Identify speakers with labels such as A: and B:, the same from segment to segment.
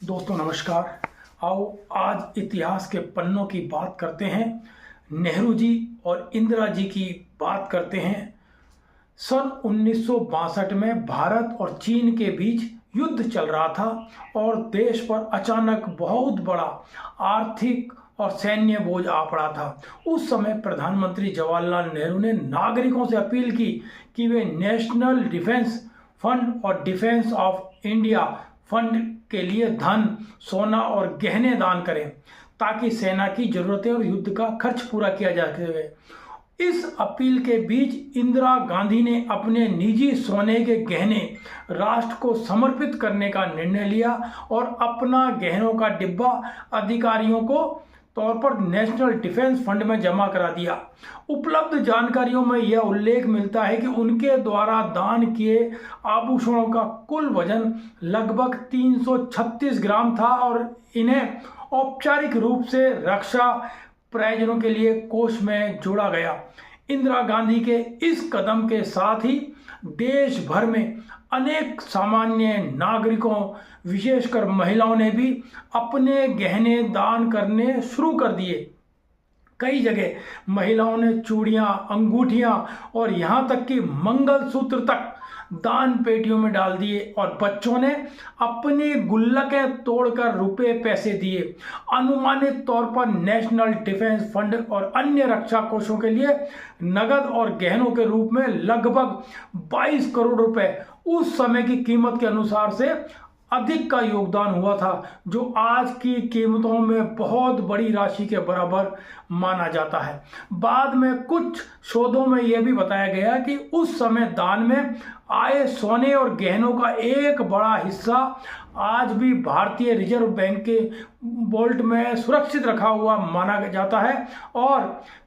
A: दोस्तों नमस्कार। आओ आज इतिहास के पन्नों की बात करते हैं। नेहरू जी और इंदिरा जी की बात करते हैं। सन 1962 में भारत और चीन के बीच युद्ध चल रहा था और देश पर अचानक बहुत बड़ा आर्थिक और सैन्य बोझ आ पड़ा था। उस समय प्रधानमंत्री जवाहरलाल नेहरू ने नागरिकों से अपील की कि वे नेशनल डिफेंस फंड और डिफेंस ऑफ इंडिया फंड के लिए धन, सोना और गहने दान करें ताकि सेना की जरूरतें और युद्ध का खर्च पूरा किया जा सके। इस अपील के बीच इंदिरा गांधी ने अपने निजी सोने के गहने राष्ट्र को समर्पित करने का निर्णय लिया और अपना गहनों का डिब्बा अधिकारियों को तौर पर नेशनल डिफेंस फंड में जमा करा दिया। उपलब्ध जानकारियों में यह उल्लेख मिलता है कि उनके द्वारा दान किए आभूषणों का कुल वजन लगभग 336 ग्राम था और इन्हें औपचारिक रूप से रक्षा प्रयोजनों के लिए कोष में जोड़ा गया। इंदिरा गांधी के इस कदम के साथ ही देश भर में अनेक सामान्य नागरिकों विशेषकर महिलाओं ने भी अपने गहने दान करने शुरू कर दिए। कई जगह महिलाओं ने चूड़ियां, अंगूठियां और यहां तक कि मंगलसूत्र तक दान पेटियों में डाल दिए और बच्चों ने अपनी गुल्लकें तोड़कर रुपए पैसे दिए। अनुमानित तौर पर नेशनल डिफेंस फंड और अन्य रक्षा कोषों के लिए नगद और गहनों के रूप में लगभग 22 करोड़ रुपए उस समय की कीमत के अनुसार से अधिक का योगदान हुआ था, जो आज की कीमतों में बहुत बड़ी राशि के बराबर माना जाता है। बाद में कुछ शोधों में यह भी बताया गया कि उस समय दान में आए सोने और गहनों का एक बड़ा हिस्सा आज भी भारतीय रिजर्व बैंक के वॉल्ट में सुरक्षित रखा हुआ माना जाता है और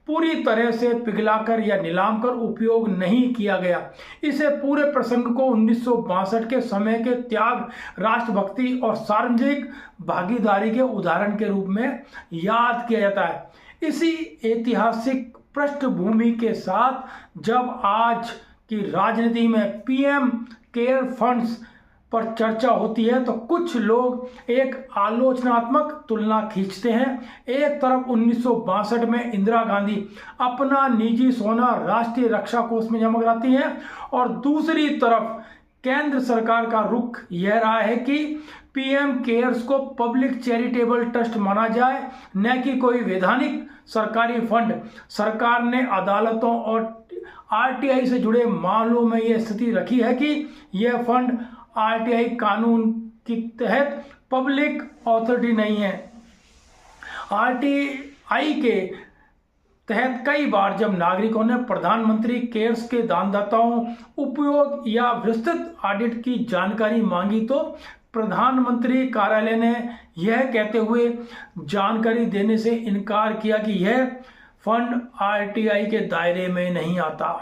A: पूरी तरह से पिघलाकर या नीलाम कर उपयोग नहीं किया गया। इसे पूरे प्रसंग को 1962 के समय के त्याग, राष्ट्रभक्ति और सार्वजनिक भागीदारी के उदाहरण के रूप में याद किया जाता है। इसी ऐतिहासिक पृष्ठभूमि के साथ जब आज की राजनीति में पीएम केयर फंड्स पर चर्चा होती है तो कुछ लोग एक आलोचनात्मक तुलना खींचते हैं। एक तरफ 1962 में इंदिरा गांधी अपना निजी सोना राष्ट्रीय रक्षा कोष में जमा कराती हैं और दूसरी तरफ केंद्र सरकार का रुख यह रहा है कि पीएम केयर्स को पब्लिक चैरिटेबल ट्रस्ट माना जाए, न कि कोई वैधानिक सरकारी फंड। सरकार ने अदालतों और आरटीआई से जुड़े मामलों में यह स्थिति रखी है कि यह फंड आरटीआई कानून के तहत पब्लिक अथॉरिटी नहीं है। आरटीआई के तहत कई बार जब नागरिकों ने प्रधानमंत्री केयर्स के दानदाताओं, उपयोग या विस्तृत ऑडिट की जानकारी मांगी तो प्रधानमंत्री कार्यालय ने यह कहते हुए जानकारी देने से इनकार किया कि यह फंड आरटीआई के दायरे में नहीं आता।